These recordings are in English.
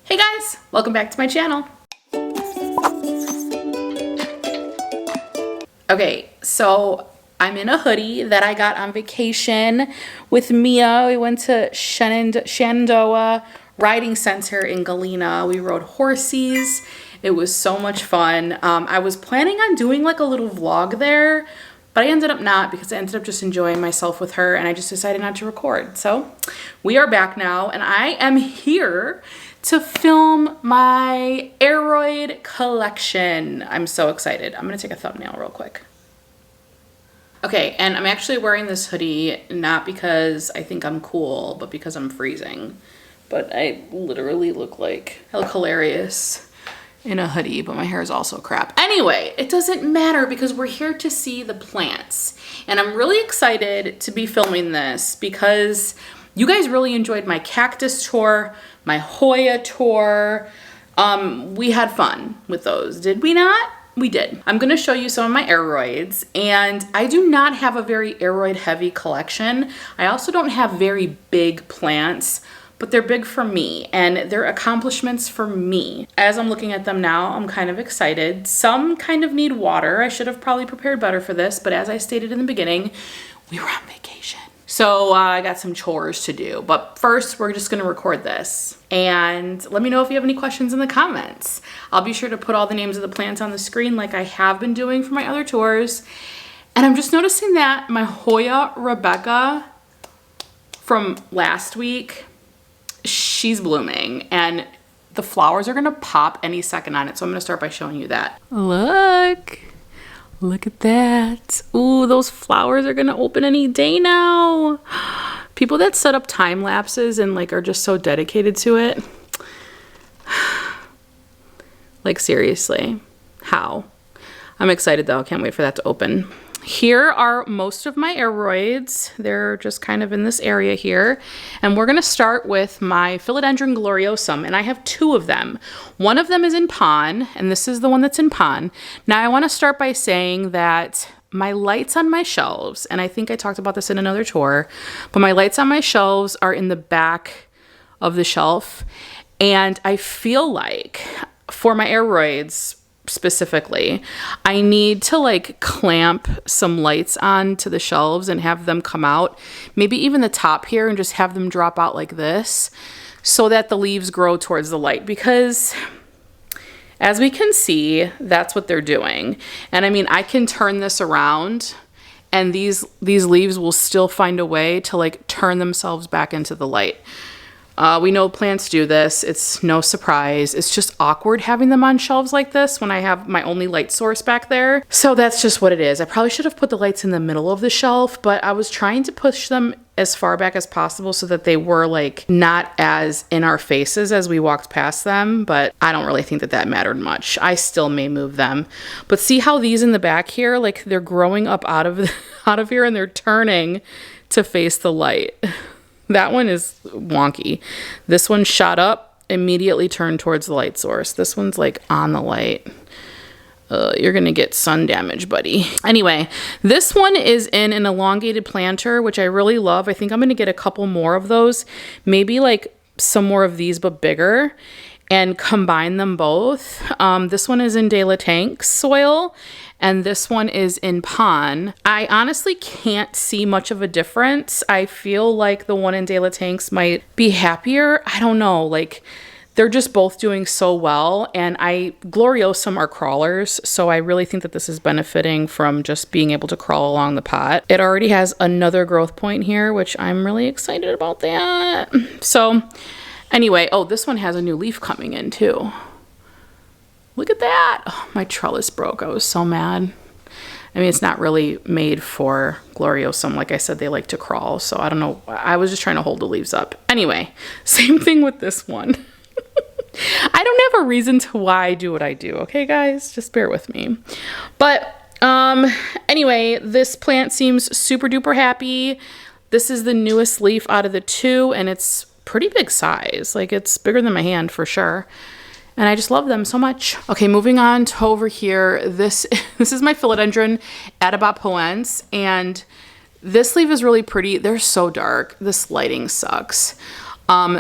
Hey guys, welcome back to my channel. Okay, so I'm in a hoodie that I got on vacation with Mia. We went to Shenandoah Riding Center in Galena. We rode horses. It was so much fun. I was planning on doing like a little vlog there, but I ended up not because I ended up just enjoying myself with her and I just decided not to record. So we are back now and I am here to film my Aroid collection. I'm so excited. I'm gonna take a thumbnail real quick. Okay, and I'm actually wearing this hoodie not because I think I'm cool, but because I'm freezing. But I literally look hilarious in a hoodie, but my hair is also crap. Anyway, it doesn't matter because we're here to see the plants. And I'm really excited to be filming this because you guys really enjoyed my cactus tour, my Hoya tour. We had fun with those, did we not? We did. I'm gonna show you some of my Aroids, and I do not have a very Aroid heavy collection. I also don't have very big plants, but they're big for me and they're accomplishments for me. As I'm looking at them now, I'm kind of excited. Some kind of need water. I should have probably prepared better for this, but as I stated in the beginning, we were on vacation. So I got some chores to do, but first we're just gonna record this. And let me know if you have any questions in the comments. I'll be sure to put all the names of the plants on the screen like I have been doing for my other tours. And I'm just noticing that my Hoya Rebecca from last week, she's blooming and the flowers are gonna pop any second on it. So I'm gonna start by showing you that. Look at that. Ooh, those flowers are gonna open any day now. People that set up time lapses and like are just so dedicated to it. Like seriously, how? I'm excited though, can't wait for that to open. Here are most of my Aroids. They're just kind of in this area here. And we're gonna start with my Philodendron gloriosum, and I have two of them. One of them is in pon, and this is the one that's in pon. Now I wanna start by saying that my lights on my shelves, and I think I talked about this in another tour, but my lights on my shelves are in the back of the shelf. And I feel like for my Aroids, specifically, I need to like clamp some lights onto the shelves and have them come out, maybe even the top here, and just have them drop out like this so that the leaves grow towards the light, because as we can see, that's what they're doing. And I mean, I can turn this around and these leaves will still find a way to like turn themselves back into the light. We know plants do this. It's no surprise. It's just awkward having them on shelves like this when I have my only light source back there. So that's just what it is. I probably should have put the lights in the middle of the shelf, but I was trying to push them as far back as possible so that they were like not as in our faces as we walked past them, but I don't really think that that mattered much. I still may move them. But see how these in the back here, like they're growing up out of here and they're turning to face the light. That one is wonky. This one shot up, immediately turned towards the light source. This one's like on the light. You're gonna get sun damage, buddy. Anyway, this one is in an elongated planter, which I really love. I think I'm gonna get a couple more of those. Maybe like some more of these, but bigger, and combine them both. This one is in De La Tank soil, and this one is in pon. I honestly can't see much of a difference. I feel like the one in De La Tanks might be happier. I don't know, like they're just both doing so well, and gloriosum are crawlers, so I really think that this is benefiting from just being able to crawl along the pot. It already has another growth point here, which I'm really excited about that. So anyway, oh, this one has a new leaf coming in too. Look at that. Oh, my trellis broke. I was so mad. I mean, it's not really made for gloriosum. Like I said, they like to crawl. So I don't know. I was just trying to hold the leaves up. Anyway, same thing with this one. I don't have a reason to why I do what I do. Okay, guys? Just bear with me. But anyway, this plant seems super duper happy. This is the newest leaf out of the two, and it's pretty big size. Like it's bigger than my hand for sure. And I just love them so much. Okay, moving on to over here. This is my Philodendron Adibapoense, and this leaf is really pretty. They're so dark. This lighting sucks.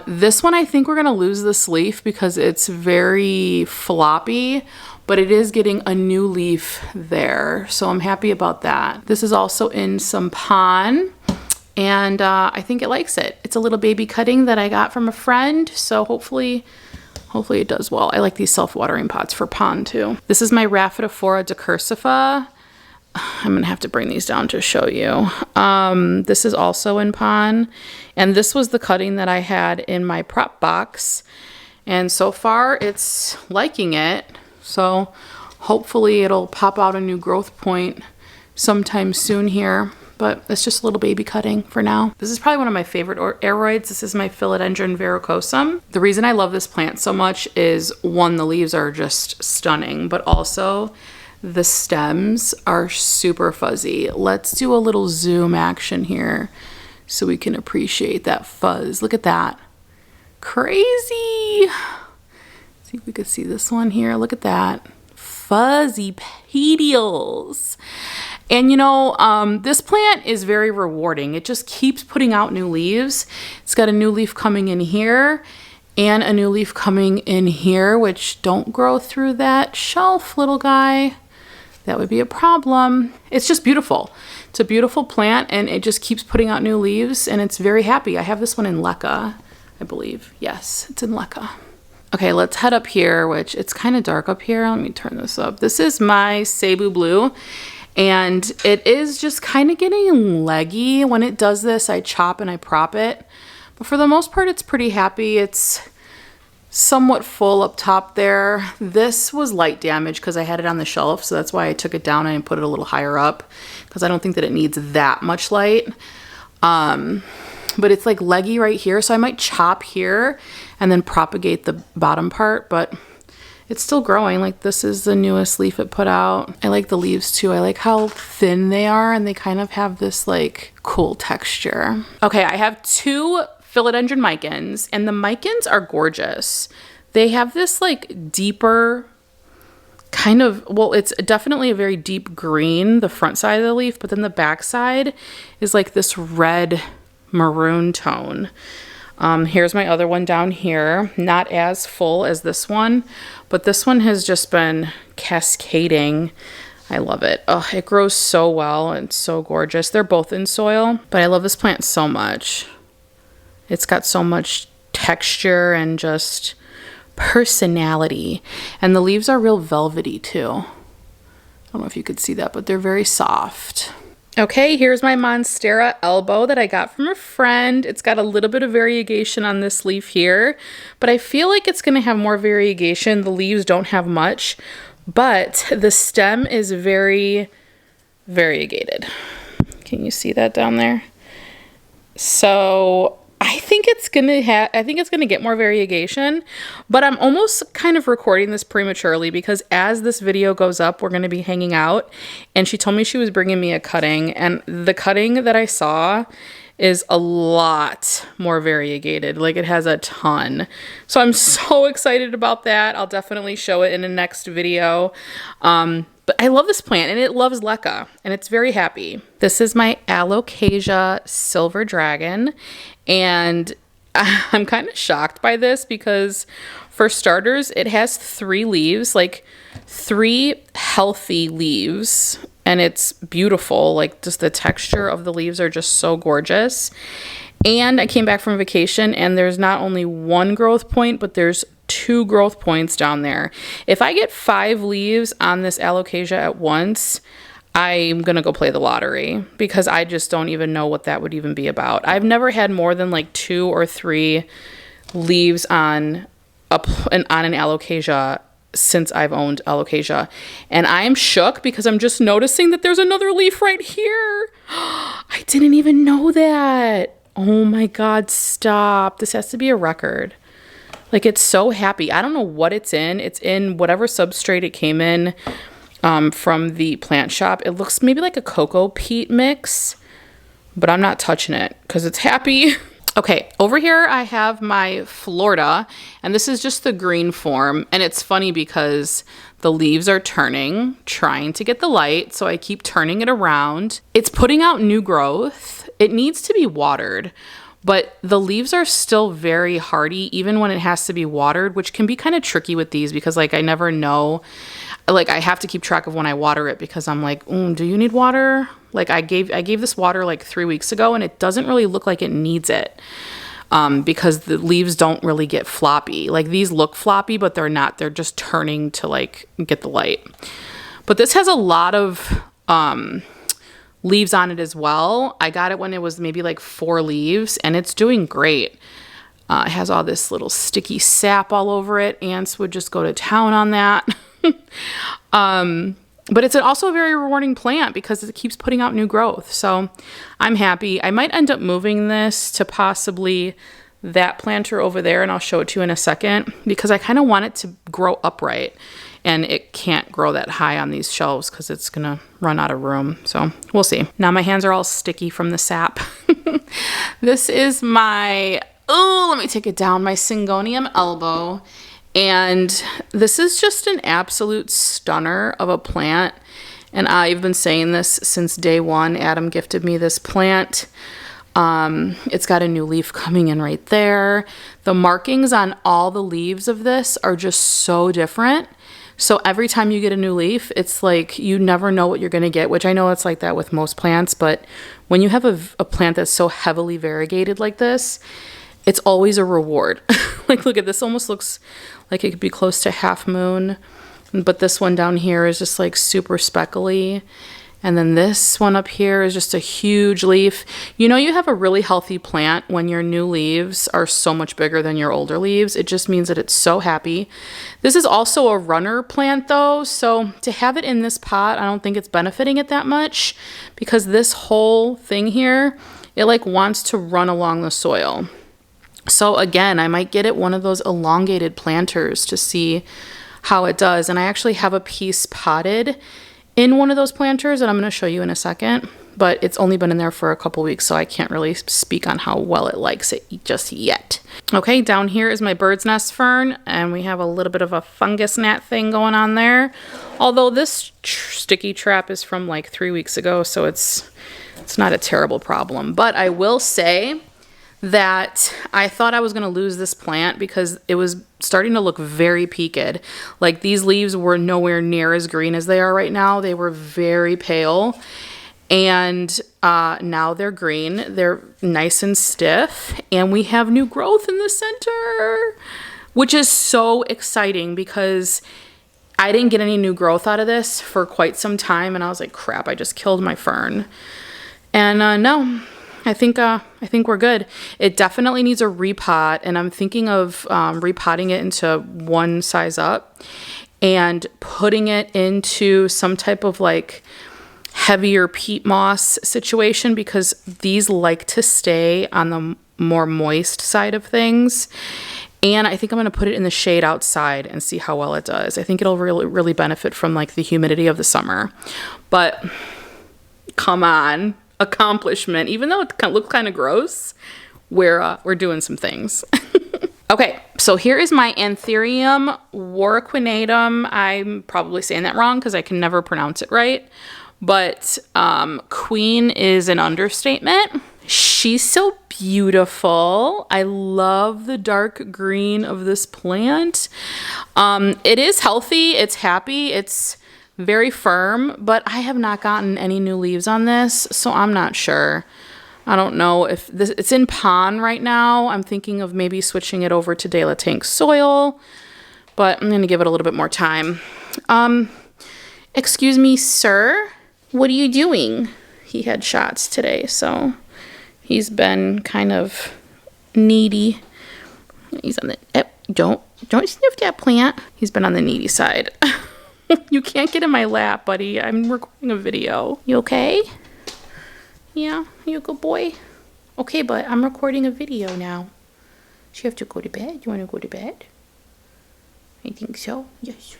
This one, I think we're gonna lose this leaf because it's very floppy, but it is getting a new leaf there. So I'm happy about that. This is also in some pon, and I think it likes it. It's a little baby cutting that I got from a friend. So hopefully it does well. I like these self-watering pots for pon too. This is my Rhaphidophora decursiva. I'm gonna have to bring these down to show you. This is also in pon, and this was the cutting that I had in my prop box, and so far it's liking it. So hopefully it'll pop out a new growth point sometime soon here, but it's just a little baby cutting for now. This is probably one of my favorite Aroids. This is my Philodendron verrucosum. The reason I love this plant so much is, one, the leaves are just stunning, but also the stems are super fuzzy. Let's do a little zoom action here so we can appreciate that fuzz. Look at that. Crazy. See if we could see this one here. Look at that. Fuzzy petioles. And you know, this plant is very rewarding. It just keeps putting out new leaves. It's got a new leaf coming in here and a new leaf coming in here, which don't grow through that shelf, little guy. That would be a problem. It's just beautiful. It's a beautiful plant, and it just keeps putting out new leaves, and it's very happy. I have this one in Leca, I believe. Yes, it's in Leca. Okay, let's head up here, which it's kind of dark up here. Let me turn this up. This is my Cebu Blue, and it is just kind of getting leggy. When it does this, I chop and I prop it. But for the most part, it's pretty happy. It's somewhat full up top there. This was light damage because I had it on the shelf, so that's why I took it down and put it a little higher up, because I don't think that it needs that much light. But it's like leggy right here, so I might chop here and then propagate the bottom part, but it's still growing. Like, this is the newest leaf it put out. I like the leaves too. I like how thin they are, and they kind of have this like cool texture. Okay, I have two Philodendron micans, and the micans are gorgeous. They have this like deeper kind of, well, it's definitely a very deep green, the front side of the leaf, but then the back side is like this red maroon tone. Here's my other one down here, not as full as this one, but this one has just been cascading. I love it. Oh, it grows so well and so gorgeous. They're both in soil, but I love this plant so much. It's got so much texture and just personality. And the leaves are real velvety too. I don't know if you could see that, but they're very soft. Okay, here's my Monstera elbow that I got from a friend. It's got a little bit of variegation on this leaf here, but I feel like it's gonna have more variegation. The leaves don't have much, but the stem is very variegated. Can you see that down there? So I think it's gonna get more variegation, but I'm almost kind of recording this prematurely because as this video goes up, we're gonna be hanging out, and she told me she was bringing me a cutting, and the cutting that I saw is a lot more variegated. Like, it has a ton. So I'm so excited about that. I'll definitely show it in the next video. But I love this plant, and it loves Leca, and it's very happy. This is my Alocasia silver dragon, and I'm kind of shocked by this because, for starters, it has 3 leaves, like 3 healthy leaves, and it's beautiful. Like, just the texture of the leaves are just so gorgeous. And I came back from vacation, and there's not only 1 growth point, but there's 2 growth points down there. If I get 5 leaves on this Alocasia at once, I'm gonna go play the lottery, because I just don't even know what that would even be about. I've never had more than like 2 or 3 leaves on an Alocasia since I've owned Alocasia, and I'm shook because I'm just noticing that there's another leaf right here. I didn't even know that. Oh my God, stop. This has to be a record. Like, it's so happy. I don't know what it's in. It's in whatever substrate it came in from the plant shop. It looks maybe like a cocoa peat mix, but I'm not touching it because it's happy. Okay, over here I have my Florida, and this is just the green form. And it's funny because the leaves are turning, trying to get the light, so I keep turning it around. It's putting out new growth. It needs to be watered, but the leaves are still very hardy, even when it has to be watered, which can be kind of tricky with these because like I never know. Like I have to keep track of when I water it because I'm like, do you need water? Like I gave this water like 3 weeks ago and it doesn't really look like it needs it. Because the leaves don't really get floppy. Like these look floppy, but they're not. They're just turning to like get the light. But this has a lot of leaves on it as well. I got it when it was maybe like 4 leaves and it's doing great. It has all this little sticky sap all over it. Ants would just go to town on that. But it's also a very rewarding plant because it keeps putting out new growth. So I'm happy. I might end up moving this to possibly that planter over there, and I'll show it to you in a second because I kind of want it to grow upright, and it can't grow that high on these shelves because it's gonna run out of room. So we'll see. Now my hands are all sticky from the sap. This is my, let me take it down, my Syngonium elbow. And this is just an absolute stunner of a plant. And I've been saying this since day one. Adam gifted me this plant. It's got a new leaf coming in right there. The markings on all the leaves of this are just so different. So every time you get a new leaf, it's like you never know what you're going to get, which I know it's like that with most plants. But when you have a plant that's so heavily variegated like this, it's always a reward. Like, look at this, almost looks like it could be close to half moon. But this one down here is just like super speckly. And then this one up here is just a huge leaf. You know, you have a really healthy plant when your new leaves are so much bigger than your older leaves. It just means that it's so happy. This is also a runner plant though. So to have it in this pot, I don't think it's benefiting it that much because this whole thing here, it like wants to run along the soil. So again, I might get it one of those elongated planters to see how it does. And I actually have a piece potted in one of those planters that I'm going to show you in a second. But it's only been in there for a couple weeks, so I can't really speak on how well it likes it just yet. Okay, down here is my bird's nest fern, and we have a little bit of a fungus gnat thing going on there. Although this sticky trap is from like 3 weeks ago, so it's not a terrible problem. But I will say that I thought I was going to lose this plant because it was starting to look very peaked. Like these leaves were nowhere near as green as they are right now. They were very pale. And now they're green. They're nice and stiff. And we have new growth in the center, which is so exciting because I didn't get any new growth out of this for quite some time. And I was like, crap, I just killed my fern. And no. I think we're good. It definitely needs a repot, and I'm thinking of repotting it into one size up and putting it into some type of like heavier peat moss situation because these like to stay on the more moist side of things. And I think I'm going to put it in the shade outside and see how well it does. I think it'll really benefit from like the humidity of the summer. But come on. Accomplishment, even though it looks kind of gross, we're doing some things. Okay, so here is my Anthurium warquinatum. I'm probably saying that wrong because I can never pronounce it right, but queen is an understatement. She's so beautiful. I love the dark green of this plant. It is healthy, it's happy, it's very firm, but I have not gotten any new leaves on this, so I'm not sure. I don't know if this, it's in pond right now. I'm thinking of maybe switching it over to De La Tank soil, but I'm going to give it a little bit more time. Excuse me, sir, what are you doing? He had shots today, so he's been kind of needy. He's on the, don't sniff that plant. He's been on the needy side. You can't get in my lap, buddy. I'm recording a video. You okay? Yeah, you a good boy? Okay, but I'm recording a video now. So you have to go to bed. You want to go to bed? I think so. Yes.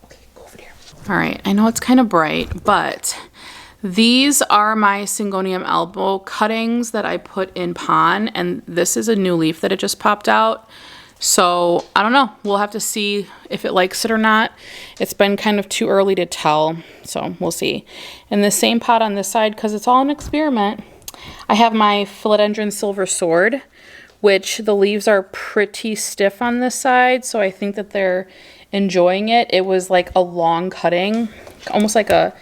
Okay, go over there. All right, I know it's kind of bright, but these are my Syngonium elbow cuttings that I put in pon, and this is a new leaf that it just popped out. So I don't know. We'll have to see if it likes it or not. It's been kind of too early to tell, so we'll see. And the same pot on this side, because it's all an experiment, I have my Philodendron Silver Sword, which the leaves are pretty stiff on this side, so I think that they're enjoying it. It was like a long cutting, almost like a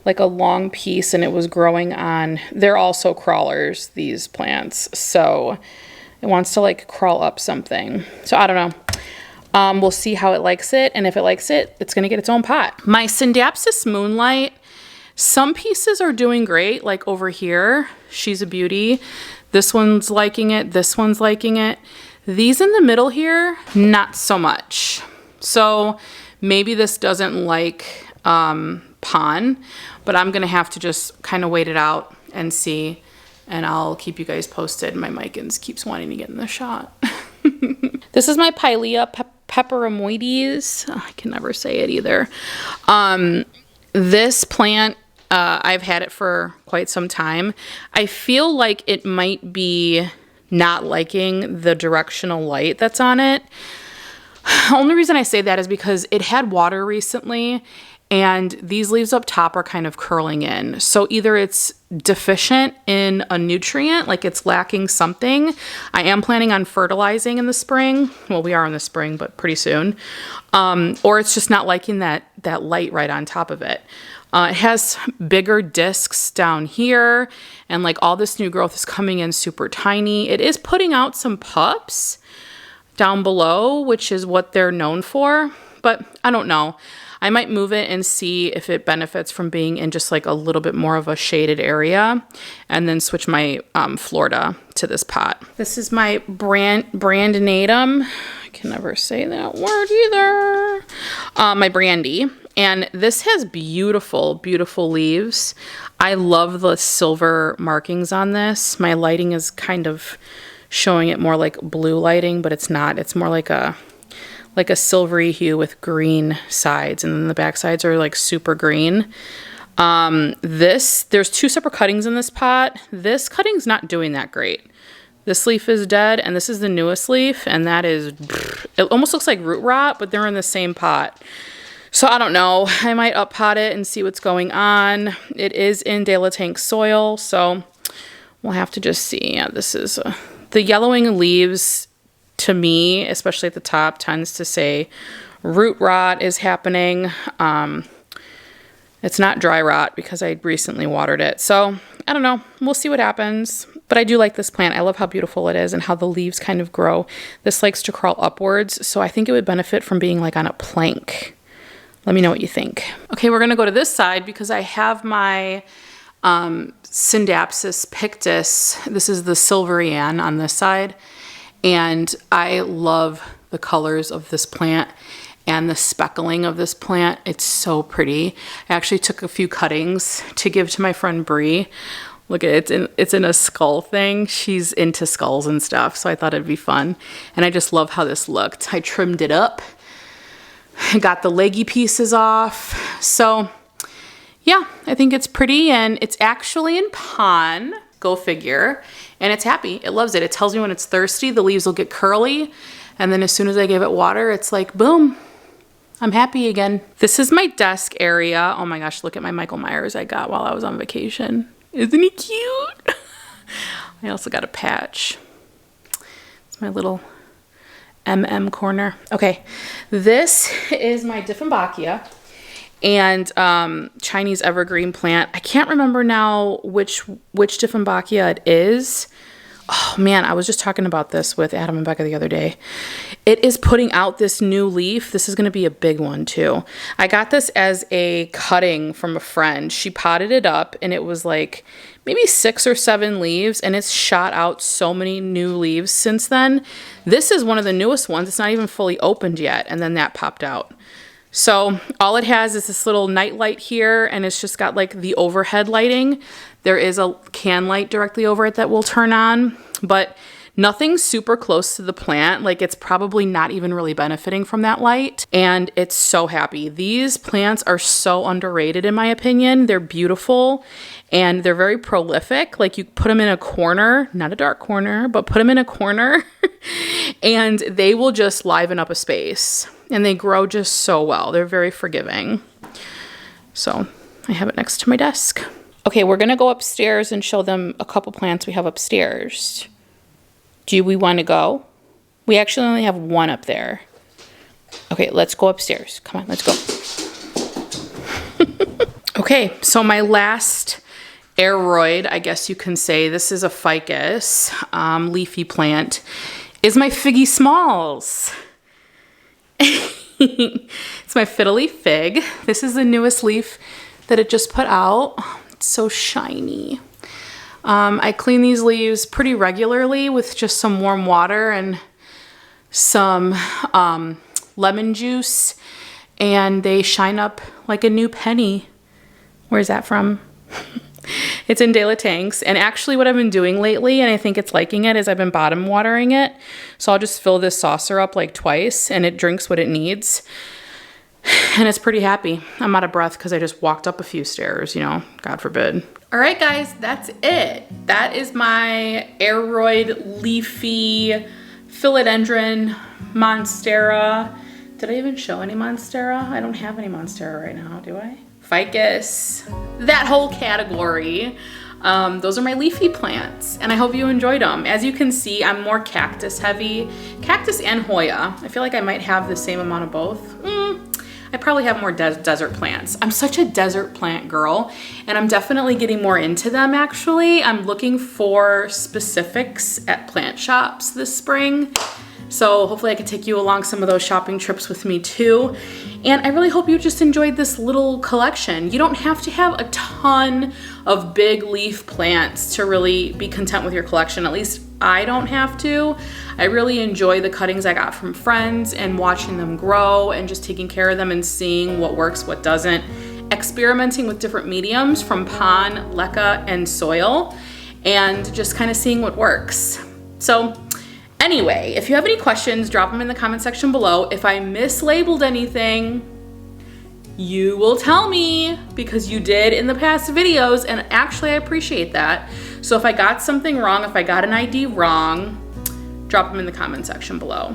long piece, and it was growing on, they're also crawlers, these plants, so it wants to like crawl up something. So I don't know. We'll see how it likes it, and if it likes it, it's gonna get its own pot. My Syngonium Moonlight, some pieces are doing great, like over here, she's a beauty. This one's liking it, this one's liking it. These in the middle here, not so much. So maybe this doesn't like pon, but I'm gonna have to just kind of wait it out and see, and I'll keep you guys posted. My Micans keeps wanting to get in the shot. This is my Pilea peperomoides. Oh, I can never say it either. This plant, I've had it for quite some time. I feel like it might be not liking the directional light that's on it. Only reason I say that is because it had water recently, and these leaves up top are kind of curling in. So either it's deficient in a nutrient, like it's lacking something. I am planning on fertilizing in the spring. Well, we are in the spring, but pretty soon. Or it's just not liking that light right on top of it. It has bigger discs down here, and like all this new growth is coming in super tiny. It is putting out some pups down below, which is what they're known for, but I don't know. I might move it and see if it benefits from being in just like a little bit more of a shaded area, and then switch my Florida to this pot. This is my Brandinatum. I can never say that word either. My Brandy. And this has beautiful, beautiful leaves. I love the silver markings on this. My lighting is kind of showing it more like blue lighting, but it's not. It's more like a silvery hue with green sides, and then the back sides are like super green. There's two separate cuttings in this pot. This cutting's not doing that great. This leaf is dead, and this is the newest leaf, and that is, it almost looks like root rot, but they're in the same pot. So I don't know. I might up pot it and see what's going on. It is in De La Tank soil, so we'll have to just see. Yeah, this is the yellowing leaves. To me, especially at the top, tends to say root rot is happening. It's not dry rot because I recently watered it. So I don't know. We'll see what happens. But I do like this plant. I love how beautiful it is and how the leaves kind of grow. This likes to crawl upwards, so I think it would benefit from being like on a plank. Let me know what you think. Okay, we're gonna go to this side because I have my Syngonium pictus. This is the Silvery Ann on this side. And I love the colors of this plant and the speckling of this plant. It's so pretty. I actually took a few cuttings to give to my friend Bree. Look at it, it's in a skull thing. She's into skulls and stuff, so I thought it'd be fun. And I just love how this looked. I trimmed it up, got the leggy pieces off. So yeah, I think it's pretty, and it's actually in pon. Go figure. And it's happy. It loves it. It tells me when it's thirsty, the leaves will get curly. And then as soon as I give it water, it's like, boom, I'm happy again. This is my desk area. Oh my gosh, look at my Michael Myers I got while I was on vacation. Isn't he cute? I also got a patch. It's my little MM corner. Okay, this is my Dieffenbachia and Chinese evergreen plant. I can't remember now which Dieffenbachia it is. Oh man, I was just talking about this with Adam and Becca the other day. It is putting out this new leaf. This is gonna be a big one too. I got this as a cutting from a friend. She potted it up and it was like maybe 6 or 7 leaves, and it's shot out so many new leaves since then. This is one of the newest ones. It's not even fully opened yet, and then that popped out. So all it has is this little night light here, and it's just got like the overhead lighting. There is a can light directly over it that will turn on, but nothing super close to the plant. Like it's probably not even really benefiting from that light, and it's so happy. These plants are so underrated in my opinion. They're beautiful and they're very prolific. Like you put them in a corner, not a dark corner, but put them in a corner and they will just liven up a space, and they grow just so well. They're very forgiving. So I have it next to my desk. Okay, we're gonna go upstairs and show them a couple plants we have upstairs. Do we want to go? We actually only have one up there. Okay, let's go upstairs. Come on, let's go. Okay, so my last Aroid, I guess you can say, this is a ficus, leafy plant, is my Figgy Smalls. It's my fiddly fig. This is the newest leaf that it just put out. It's so shiny. I clean these leaves pretty regularly with just some warm water and some lemon juice, and they shine up like a new penny. Where's that from? It's in De La Tanks. And actually what I've been doing lately, and I think it's liking it, is I've been bottom watering it. So I'll just fill this saucer up like twice and it drinks what it needs. And it's pretty happy. I'm out of breath because I just walked up a few stairs, you know, God forbid. All right, guys, that's it. That is my Aroid leafy Philodendron Monstera. Did I even show any Monstera? I don't have any Monstera right now, do I? Ficus, that whole category. Those are my leafy plants, and I hope you enjoyed them. As you can see, I'm more cactus heavy. Cactus and Hoya. I feel like I might have the same amount of both. I probably have more desert plants. I'm such a desert plant girl, and I'm definitely getting more into them actually. I'm looking for specifics at plant shops this spring. So hopefully I can take you along some of those shopping trips with me too. And I really hope you just enjoyed this little collection. You don't have to have a ton of big leaf plants to really be content with your collection. At least I don't have to. I really enjoy the cuttings I got from friends and watching them grow and just taking care of them and seeing what works, what doesn't. Experimenting with different mediums from pond, leca, and soil, and just kind of seeing what works. So anyway, if you have any questions, drop them in the comment section below. If I mislabeled anything, you will tell me, because you did in the past videos, and actually I appreciate that. So if I got something wrong, if I got an ID wrong, drop them in the comment section below,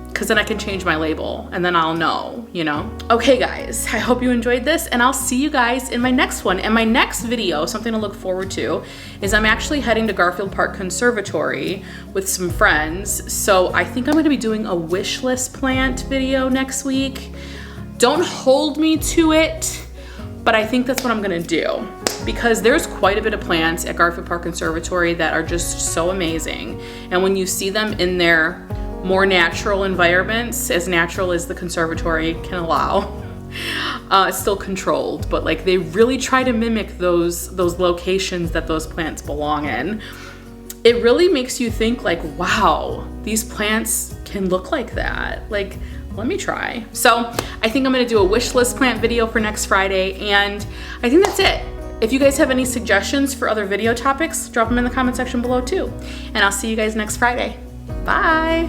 because then I can change my label and then I'll know, you know? Okay guys, I hope you enjoyed this, and I'll see you guys in my next one. And my next video, something to look forward to, is I'm actually heading to Garfield Park Conservatory with some friends. So I think I'm gonna be doing a wish list plant video next week. Don't hold me to it, but I think that's what I'm gonna do, because there's quite a bit of plants at Garfield Park Conservatory that are just so amazing. And when you see them in their more natural environments, as natural as the conservatory can allow, it's still controlled, but like they really try to mimic those locations that those plants belong in. It really makes you think like, wow, these plants can look like that. Like, let me try. So I think I'm gonna do a wish list plant video for next Friday, and I think that's it. If you guys have any suggestions for other video topics, drop them in the comment section below too. And I'll see you guys next Friday. Bye.